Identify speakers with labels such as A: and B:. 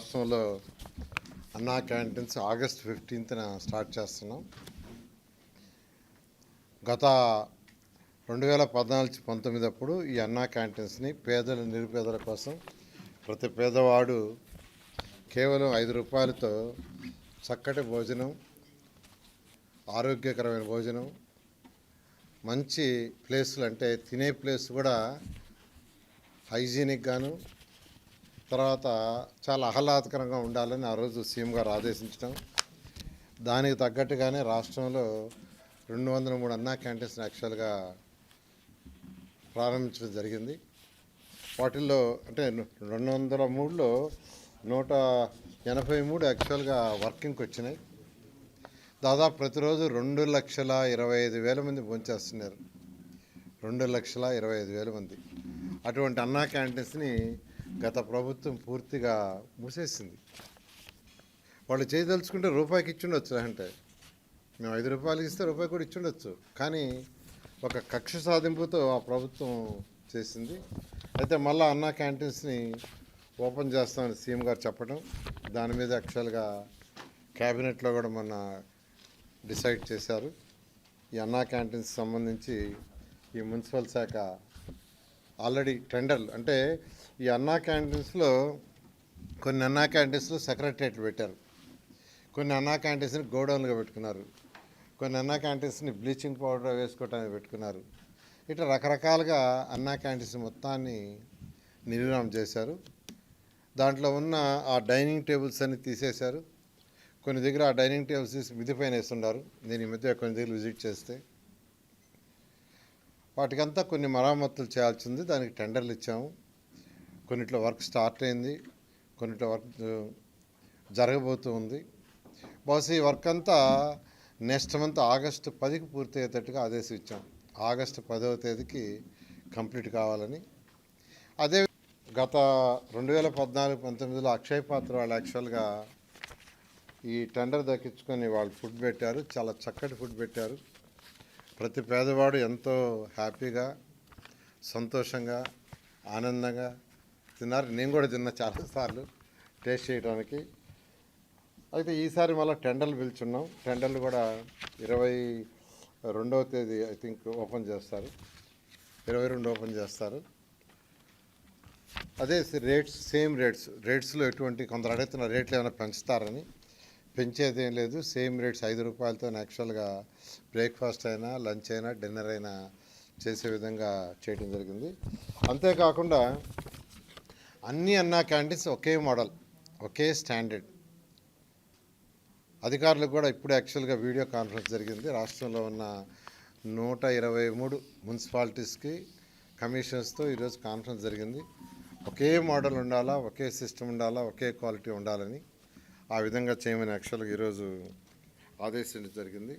A: రాష్ట్రంలో అన్నా canteens August 15న start చేస్తున్నాం. గత 2014-19 అప్పుడు ఈ అన్నా క్యాంటీన్స్ని పేదలు నిరుపేదల కోసం ప్రతి పేదవాడు కేవలం 5 రూపాయలతో చక్కటి భోజనం, ఆరోగ్యకరమైన భోజనం, మంచి ప్లేసులు అంటే తినే ప్లేస్ కూడా హైజీనిక్ గాను, తర్వాత చాలా ఆహ్లాదకరంగా ఉండాలని ఆ రోజు సీఎం గారు ఆదేశించడం, దానికి తగ్గట్టుగానే రాష్ట్రంలో 203 అన్నా క్యాంటీన్స్ యాక్చువల్గా ప్రారంభించడం జరిగింది. వాటిల్లో అంటే 203లో 183 యాక్చువల్గా వర్కింగ్కి వచ్చినాయి. దాదాపు ప్రతిరోజు 2,25,000 మంది భోంచేస్తున్నారు. 2,25,000 మంది. అటువంటి అన్నా క్యాంటీన్స్ని గత ప్రభుత్వం పూర్తిగా మూసేసింది. వాళ్ళు చేయదలుచుకుంటే రూపాయికి ఇచ్చుండొచ్చు, అంటే మేము 5 రూపాయలకి ఇస్తే రూపాయి కూడా ఇచ్చుండొచ్చు. కానీ ఒక కక్ష సాధింపుతో ఆ ప్రభుత్వం చేసింది. అయితే మళ్ళీ అన్నా క్యాంటీన్స్ని ఓపెన్ చేస్తామని సీఎం గారు చెప్పడం, దాని మీద యాక్చువల్గా క్యాబినెట్లో కూడా మొన్న డిసైడ్ చేశారు. ఈ అన్నా క్యాంటీన్స్ సంబంధించి ఈ మున్సిపల్ శాఖ ఆల్రెడీ టెండర్లు, అంటే ఈ అన్నా క్యాంటీన్స్లో కొన్ని అన్నా క్యాంటీన్స్లో సెక్రటరియట్లు పెట్టారు, కొన్ని అన్నా క్యాంటీన్స్ని గోడౌన్లుగా పెట్టుకున్నారు, కొన్ని అన్నా క్యాంటీన్స్ని బ్లీచింగ్ పౌడర్ వేసుకోవటానికి పెట్టుకున్నారు. ఇట్లా రకరకాలుగా అన్నా క్యాంటీన్స్ మొత్తాన్ని నిర్వహణ చేశారు. దాంట్లో ఉన్న ఆ డైనింగ్ టేబుల్స్ అన్ని తీసేశారు. కొన్ని దగ్గర ఆ డైనింగ్ టేబుల్స్ తీసి మిద్ది పైన వేస్తున్నారు. నేను ఈ మధ్య కొన్ని దగ్గర విజిట్ చేస్తే వాటికంతా కొన్ని మరామతులు చేయాల్సి ఉంది. దానికి టెండర్లు ఇచ్చాము. కొన్నిట్లో వర్క్ స్టార్ట్ అయింది, కొన్నిట్లో వర్క్ జరగబోతూ ఉంది. బహుశా ఈ వర్క్ అంతా నెక్స్ట్ మంత్ ఆగస్టు 10కి పూర్తి అయ్యేటట్టుగా ఆదేశం ఇచ్చాం. ఆగస్టు 10వ తేదీకి కంప్లీట్ కావాలని. అదే గత 2014-19లో అక్షయ్ పాత్ర వాళ్ళు యాక్చువల్గా ఈ టెండర్ దక్కించుకొని వాళ్ళు ఫుడ్ పెట్టారు. చాలా చక్కటి ఫుడ్ పెట్టారు. ప్రతి పేదవాడు ఎంతో హ్యాపీగా, సంతోషంగా, ఆనందంగా తిన్నారు. నేను కూడా తిన్నా చాలాసార్లు టేస్ట్ చేయడానికి. అయితే ఈసారి మళ్ళీ టెండర్లు పిలుచున్నాం. టెండర్లు కూడా 22వ తేదీ ఐ థింక్ ఓపెన్ చేస్తారు, 22 ఓపెన్ చేస్తారు. అదే రేట్స్ సేమ్ రేట్స్లో ఎటువంటి కొందరు అడుగుతున్న రేట్లు ఏమైనా పెంచుతారని. పెంచేది ఏం లేదు, సేమ్ రేట్స్ 5 రూపాయలతో యాక్చువల్గా బ్రేక్ఫాస్ట్ అయినా, లంచ్ అయినా, డిన్నర్ అయినా చేసే విధంగా చేయడం జరిగింది. అంతేకాకుండా అన్ని అన్నా క్యాంటీన్స్ ఒకే మోడల్, ఒకే స్టాండర్డ్. అధికారులకు కూడా ఇప్పుడు యాక్చువల్గా వీడియో కాన్ఫరెన్స్ జరిగింది. రాష్ట్రంలో ఉన్న 123 మున్సిపాలిటీస్కి కమిషనర్స్తో ఈరోజు కాన్ఫరెన్స్ జరిగింది. ఒకే మోడల్ ఉండాలా, ఒకే సిస్టమ్ ఉండాలా, ఒకే క్వాలిటీ ఉండాలని ఆ విధంగా చేయమని యాక్చువల్గా ఈరోజు ఆదేశించడం జరిగింది.